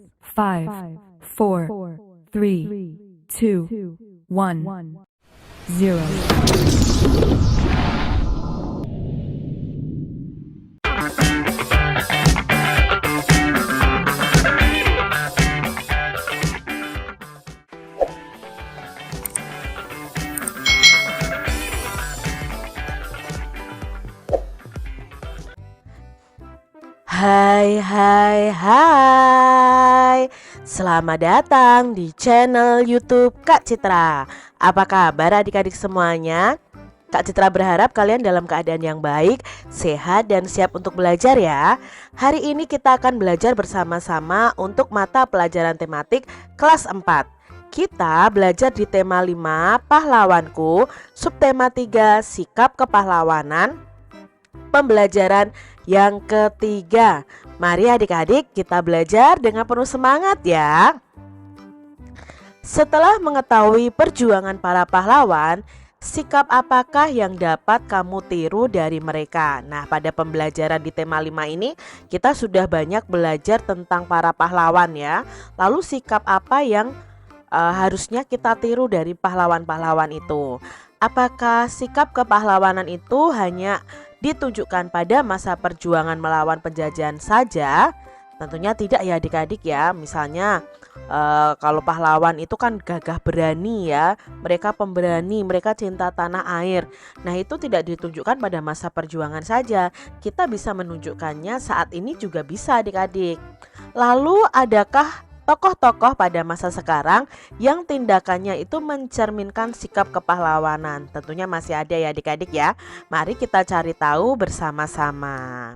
5, 4, 3, 2, 1, 0. Hai. Selamat datang di channel YouTube Kak Citra. Apa kabar adik-adik semuanya? Kak Citra berharap kalian dalam keadaan yang baik, sehat, dan siap untuk belajar ya. Hari ini kita akan belajar bersama-sama untuk mata pelajaran tematik kelas 4. Kita belajar di tema 5, pahlawanku, subtema 3, sikap kepahlawanan, pembelajaran yang ketiga. Mari adik-adik kita belajar dengan penuh semangat ya. Setelah mengetahui perjuangan para pahlawan, sikap apakah yang dapat kamu tiru dari mereka? Nah, pada pembelajaran di tema 5 ini kita sudah banyak belajar tentang para pahlawan ya. Lalu sikap apa yang harusnya kita tiru dari pahlawan-pahlawan itu? Apakah sikap kepahlawanan itu hanya ditunjukkan pada masa perjuangan melawan penjajahan saja? Tentunya tidak ya adik-adik ya. Misalnya kalau pahlawan itu kan gagah berani ya, mereka pemberani, mereka cinta tanah air. Nah, itu tidak ditunjukkan pada masa perjuangan saja, kita bisa menunjukkannya saat ini juga bisa adik-adik. Lalu adakah tokoh-tokoh pada masa sekarang yang tindakannya itu mencerminkan sikap kepahlawanan? Tentunya masih ada ya adik-adik ya. Mari kita cari tahu bersama-sama.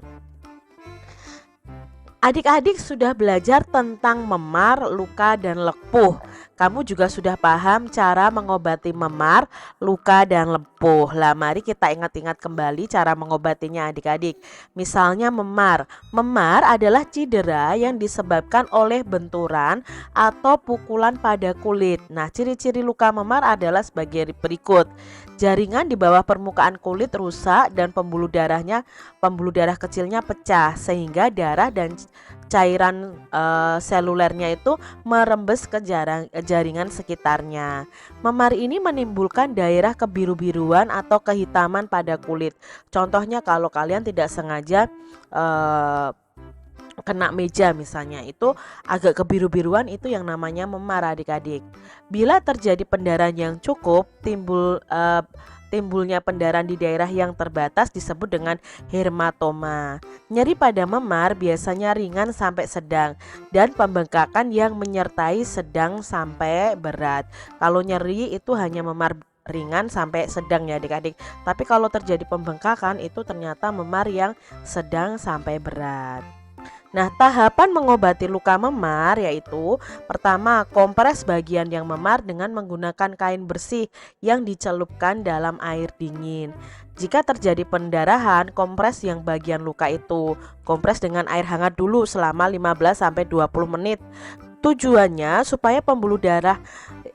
Adik-adik sudah belajar tentang memar, luka, dan lepuh. Kamu juga sudah paham cara mengobati memar, luka, dan lepuh. Lah, mari kita ingat-ingat kembali cara mengobatinya adik-adik. Misalnya memar. Memar adalah cedera yang disebabkan oleh benturan atau pukulan pada kulit. Nah, ciri-ciri luka memar adalah sebagai berikut. Jaringan di bawah permukaan kulit rusak dan pembuluh darah kecilnya pecah sehingga darah dan cairan selulernya itu merembes ke jaringan sekitarnya. Memar ini menimbulkan daerah kebiru-biruan atau kehitaman pada kulit. Contohnya kalau kalian tidak sengaja kena meja misalnya, itu agak kebiru-biruan, itu yang namanya memar adik-adik. Bila terjadi pendarahan yang cukup, timbulnya pendarahan di daerah yang terbatas disebut dengan hematoma. Nyeri pada memar biasanya ringan sampai sedang dan pembengkakan yang menyertai sedang sampai berat. Kalau nyeri itu hanya memar ringan sampai sedang ya adik-adik. Tapi kalau terjadi pembengkakan itu ternyata memar yang sedang sampai berat. Nah, tahapan mengobati luka memar yaitu pertama, kompres bagian yang memar dengan menggunakan kain bersih yang dicelupkan dalam air dingin. Jika terjadi pendarahan, kompres yang bagian luka itu. Kompres dengan air hangat dulu selama 15-20 menit. Tujuannya supaya pembuluh darah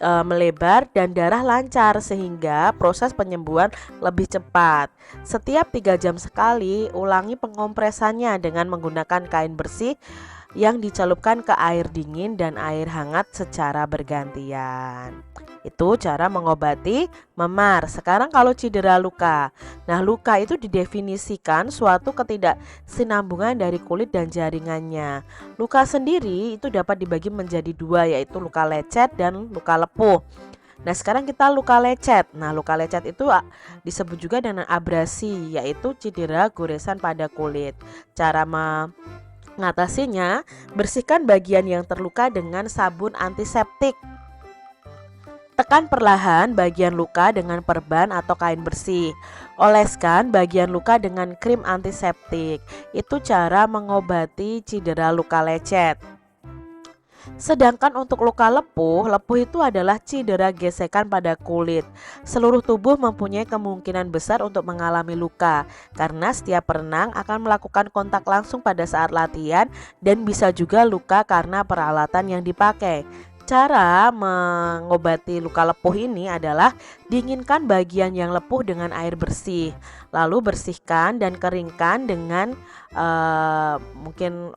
melebar dan darah lancar sehingga proses penyembuhan lebih cepat. Setiap 3 jam sekali ulangi pengompresannya dengan menggunakan kain bersih yang dicelupkan ke air dingin dan air hangat secara bergantian. Itu cara mengobati memar. Sekarang kalau cedera luka. Nah, luka itu didefinisikan suatu ketidaksinambungan dari kulit dan jaringannya. Luka sendiri itu dapat dibagi menjadi dua, yaitu luka lecet dan luka lepuh. Nah, sekarang kita luka lecet. Nah, luka lecet itu disebut juga dengan abrasi, yaitu cedera goresan pada kulit. Cara mengatasinya, bersihkan bagian yang terluka dengan sabun antiseptik. Tekan perlahan bagian luka dengan perban atau kain bersih. Oleskan bagian luka dengan krim antiseptik. Itu cara mengobati cedera luka lecet. Sedangkan untuk luka lepuh itu adalah cedera gesekan pada kulit. Seluruh tubuh mempunyai kemungkinan besar untuk mengalami luka karena setiap perenang akan melakukan kontak langsung pada saat latihan dan bisa juga luka karena peralatan yang dipakai. Cara mengobati luka lepuh ini adalah dinginkan bagian yang lepuh dengan air bersih, lalu bersihkan dan keringkan dengan mungkin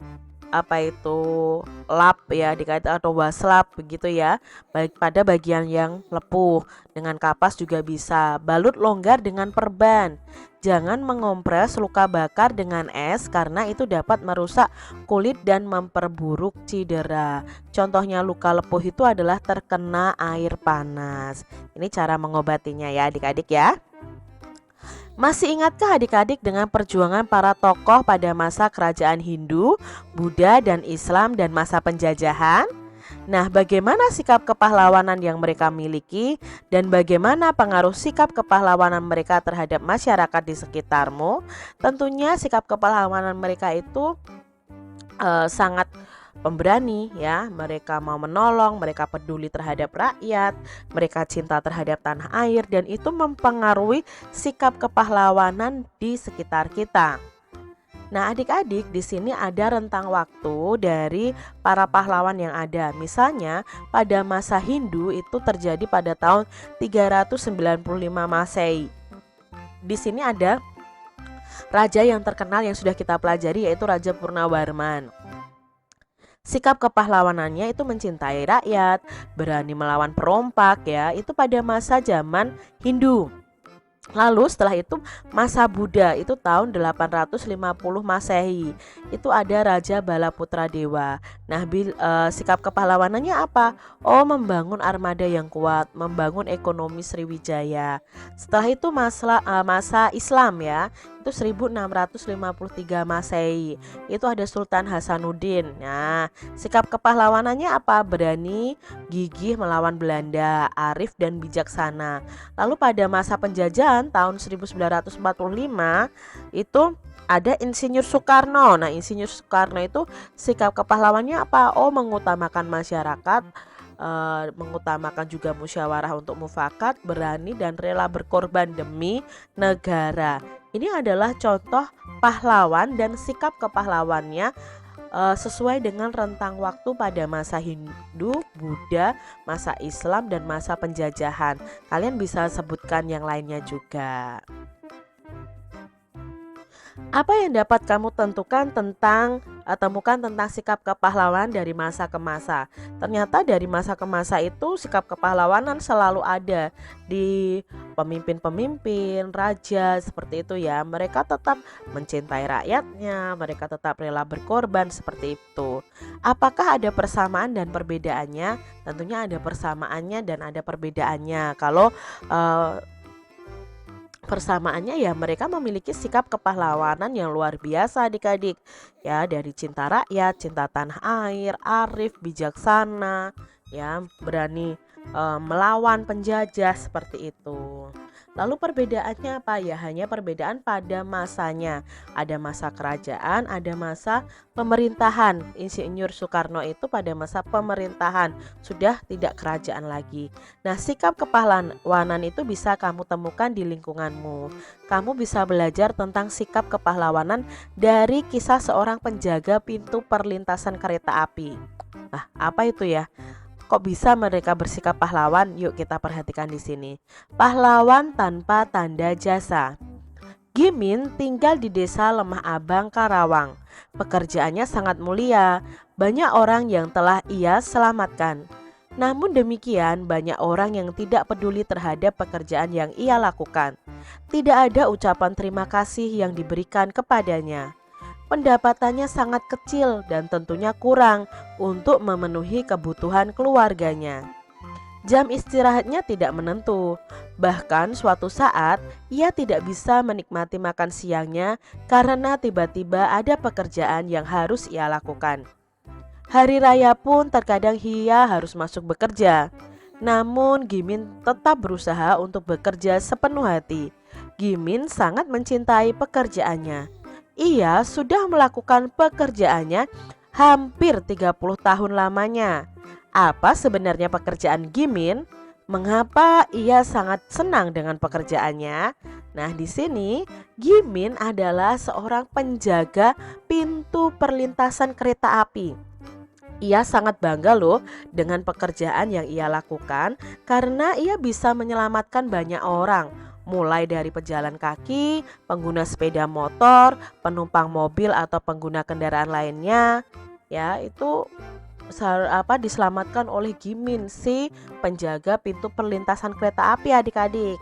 lap ya, adik-adik, atau waslap begitu ya, baik pada bagian yang lepuh. Dengan kapas juga bisa. Balut longgar dengan perban. Jangan mengompres luka bakar dengan es karena itu dapat merusak kulit dan memperburuk cedera. Contohnya luka lepuh itu adalah terkena air panas. Ini cara mengobatinya ya adik-adik ya. Masih ingatkah adik-adik dengan perjuangan para tokoh pada masa kerajaan Hindu, Buddha, dan Islam dan masa penjajahan? Nah, bagaimana sikap kepahlawanan yang mereka miliki dan bagaimana pengaruh sikap kepahlawanan mereka terhadap masyarakat di sekitarmu? Tentunya sikap kepahlawanan mereka itu sangat pemberani ya, mereka mau menolong, mereka peduli terhadap rakyat, mereka cinta terhadap tanah air, dan itu mempengaruhi sikap kepahlawanan di sekitar kita. Nah, adik-adik, di sini ada rentang waktu dari para pahlawan yang ada. Misalnya, pada masa Hindu itu terjadi pada tahun 395 Masehi. Di sini ada raja yang terkenal yang sudah kita pelajari, yaitu Raja Purnawarman. Sikap kepahlawanannya itu mencintai rakyat, berani melawan perompak ya, itu pada masa zaman Hindu. Lalu setelah itu masa Buddha itu tahun 850 Masehi. Itu ada Raja Balaputra Dewa. Nah, sikap kepahlawanannya apa? Oh, membangun armada yang kuat, membangun ekonomi Sriwijaya. Setelah itu masa Islam ya, itu 1653 Masehi. Itu ada Sultan Hasanuddin. Nah, sikap kepahlawanannya apa? Berani, gigih melawan Belanda, arif dan bijaksana. Lalu pada masa penjajahan tahun 1945 itu ada Insinyur Soekarno. Nah, Insinyur Soekarno itu sikap kepahlawannya apa? Oh, mengutamakan masyarakat, mengutamakan juga musyawarah untuk mufakat, berani dan rela berkorban demi negara. Ini adalah contoh pahlawan dan sikap kepahlawannya sesuai dengan rentang waktu pada masa Hindu, Buddha, masa Islam, dan masa penjajahan. Kalian bisa sebutkan yang lainnya juga. Apa yang dapat kamu temukan tentang sikap kepahlawan dari masa ke masa? Ternyata dari masa ke masa itu sikap kepahlawanan selalu ada di pemimpin-pemimpin, raja seperti itu ya. Mereka tetap mencintai rakyatnya, mereka tetap rela berkorban seperti itu. Apakah ada persamaan dan perbedaannya? Tentunya ada persamaannya dan ada perbedaannya. Kalau persamaannya ya mereka memiliki sikap kepahlawanan yang luar biasa adik-adik ya, dari cinta rakyat, cinta tanah air, arif, bijaksana ya, berani melawan penjajah seperti itu. Lalu perbedaannya apa ya? Hanya perbedaan pada masanya. Ada masa kerajaan, ada masa pemerintahan. Insinyur Soekarno itu pada masa pemerintahan, sudah tidak kerajaan lagi. Nah, sikap kepahlawanan itu bisa kamu temukan di lingkunganmu. Kamu bisa belajar tentang sikap kepahlawanan dari kisah seorang penjaga pintu perlintasan kereta api. Nah, apa itu ya? Kok bisa mereka bersikap pahlawan? Yuk kita perhatikan di sini. Pahlawan tanpa tanda jasa. Gimin tinggal di desa Lemah Abang, Karawang. Pekerjaannya sangat mulia. Banyak orang yang telah ia selamatkan. Namun demikian, banyak orang yang tidak peduli terhadap pekerjaan yang ia lakukan. Tidak ada ucapan terima kasih yang diberikan kepadanya. Pendapatannya sangat kecil dan tentunya kurang untuk memenuhi kebutuhan keluarganya. Jam istirahatnya tidak menentu. Bahkan suatu saat ia tidak bisa menikmati makan siangnya karena tiba-tiba ada pekerjaan yang harus ia lakukan. Hari raya pun terkadang ia harus masuk bekerja. Namun Gimin tetap berusaha untuk bekerja sepenuh hati. Gimin sangat mencintai pekerjaannya. Ia sudah melakukan pekerjaannya hampir 30 tahun lamanya. Apa sebenarnya pekerjaan Gimin? Mengapa ia sangat senang dengan pekerjaannya? Nah, di sini Gimin adalah seorang penjaga pintu perlintasan kereta api. Ia sangat bangga loh dengan pekerjaan yang ia lakukan karena ia bisa menyelamatkan banyak orang. Mulai dari pejalan kaki, pengguna sepeda motor, penumpang mobil atau pengguna kendaraan lainnya. ya itu diselamatkan oleh Gimin, si penjaga pintu perlintasan kereta api adik-adik.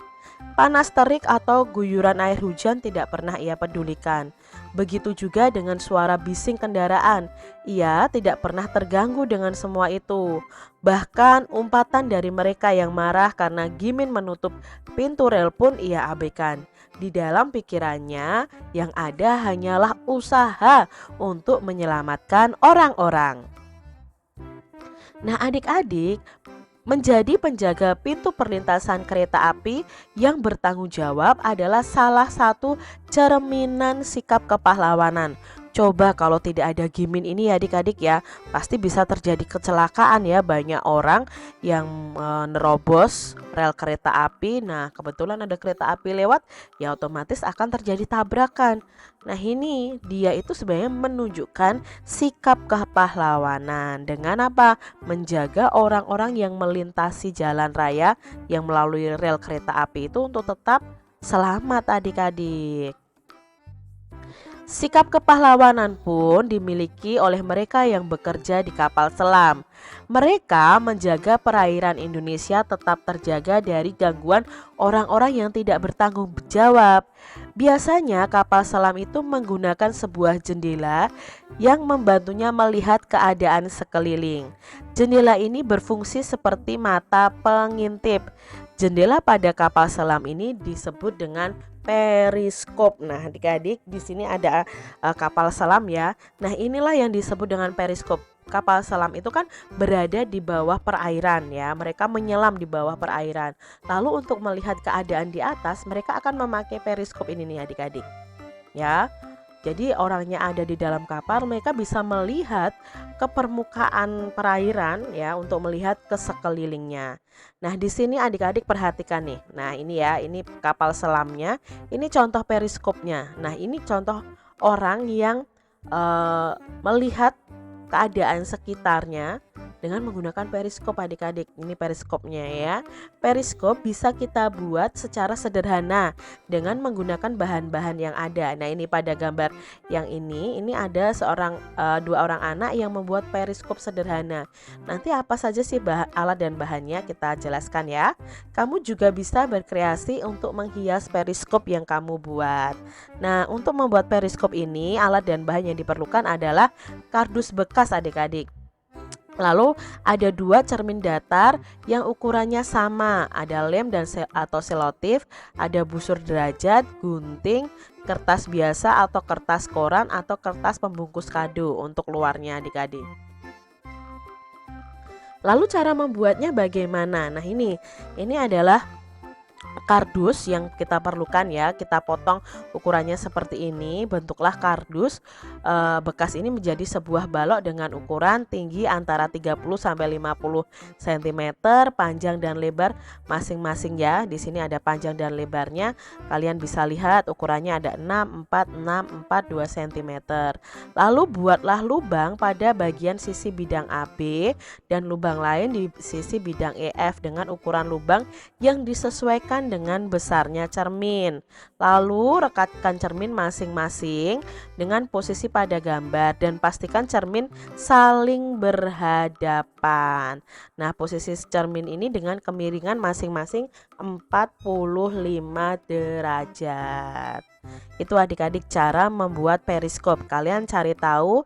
Panas terik atau guyuran air hujan tidak pernah ia pedulikan. Begitu juga dengan suara bising kendaraan. Ia tidak pernah terganggu dengan semua itu. Bahkan umpatan dari mereka yang marah karena Gimin menutup pintu rel pun ia abaikan. Di dalam pikirannya yang ada hanyalah usaha untuk menyelamatkan orang-orang. Nah adik-adik, menjadi penjaga pintu perlintasan kereta api yang bertanggung jawab adalah salah satu cerminan sikap kepahlawanan. Coba kalau tidak ada Gimin ini ya adik-adik ya, pasti bisa terjadi kecelakaan ya. Banyak orang yang nerobos rel kereta api. Nah kebetulan ada kereta api lewat, ya otomatis akan terjadi tabrakan. Nah ini dia itu sebenarnya menunjukkan sikap kepahlawanan dengan apa? Menjaga orang-orang yang melintasi jalan raya yang melalui rel kereta api itu untuk tetap selamat adik-adik. Sikap kepahlawanan pun dimiliki oleh mereka yang bekerja di kapal selam. Mereka menjaga perairan Indonesia tetap terjaga dari gangguan orang-orang yang tidak bertanggung jawab. Biasanya kapal selam itu menggunakan sebuah jendela yang membantunya melihat keadaan sekeliling. Jendela ini berfungsi seperti mata pengintip. Jendela pada kapal selam ini disebut dengan periskop. Nah, adik-adik di sini ada kapal selam ya. Nah, inilah yang disebut dengan periskop. Kapal selam itu kan berada di bawah perairan ya. Mereka menyelam di bawah perairan. Lalu untuk melihat keadaan di atas, mereka akan memakai periskop ini nih adik-adik. Ya. Jadi orangnya ada di dalam kapal, mereka bisa melihat ke permukaan perairan ya untuk melihat ke sekelilingnya. Nah, di sini adik-adik perhatikan nih. Nah, ini ya, ini kapal selamnya, ini contoh periskopnya. Nah, ini contoh orang yang melihat keadaan sekitarnya dengan menggunakan periskop adik-adik. Ini periskopnya ya. Periskop bisa kita buat secara sederhana dengan menggunakan bahan-bahan yang ada. Nah ini pada gambar yang ini ada dua orang anak yang membuat periskop sederhana. Nanti apa saja sih alat dan bahannya kita jelaskan ya. Kamu juga bisa berkreasi untuk menghias periskop yang kamu buat. Nah untuk membuat periskop ini alat dan bahan yang diperlukan adalah kardus bekas adik-adik. Lalu ada dua cermin datar yang ukurannya sama, ada lem atau selotip, ada busur derajat, gunting, kertas biasa atau kertas koran atau kertas pembungkus kado untuk luarnya adik-adik. Lalu cara membuatnya bagaimana? Nah ini adalah kardus yang kita perlukan ya. Kita potong ukurannya seperti ini. Bentuklah kardus bekas ini menjadi sebuah balok dengan ukuran tinggi antara 30 sampai 50 cm, panjang dan lebar masing-masing ya. Di sini ada panjang dan lebarnya. Kalian bisa lihat ukurannya ada 6, 4, 6, 4, 2 cm. Lalu buatlah lubang pada bagian sisi bidang AB dan lubang lain di sisi bidang EF dengan ukuran lubang yang disesuaikan dengan besarnya cermin. Lalu rekatkan cermin masing-masing dengan posisi pada gambar dan pastikan cermin saling berhadapan. Nah, posisi cermin ini dengan kemiringan masing-masing 45 derajat. Itu adik-adik cara membuat periskop. Kalian cari tahu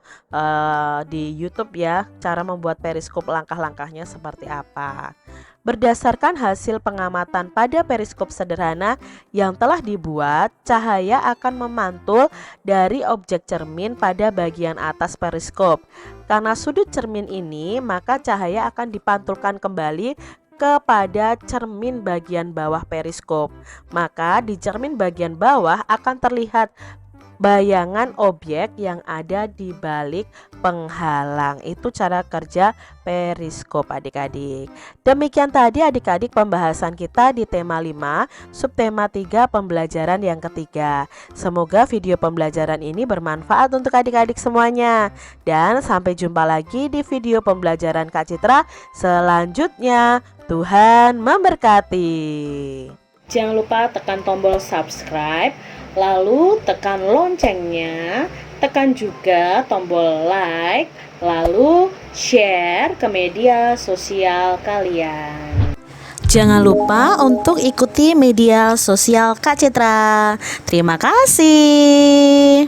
di YouTube ya, cara membuat periskop langkah-langkahnya seperti apa. Berdasarkan hasil pengamatan pada periskop sederhana yang telah dibuat, cahaya akan memantul dari objek cermin pada bagian atas periskop. Karena sudut cermin ini, maka cahaya akan dipantulkan kembali kepada cermin bagian bawah periskop. Maka di cermin bagian bawah akan terlihat bayangan objek yang ada di balik penghalang. Itu cara kerja periskop adik-adik. Demikian tadi adik-adik pembahasan kita di tema 5, subtema 3 pembelajaran yang ketiga. Semoga video pembelajaran ini bermanfaat untuk adik-adik semuanya. Dan sampai jumpa lagi di video pembelajaran Kak Citra selanjutnya. Tuhan memberkati. Jangan lupa tekan tombol subscribe, lalu tekan loncengnya, tekan juga tombol like, lalu share ke media sosial kalian. Jangan lupa untuk ikuti media sosial Kak Citra. Terima kasih.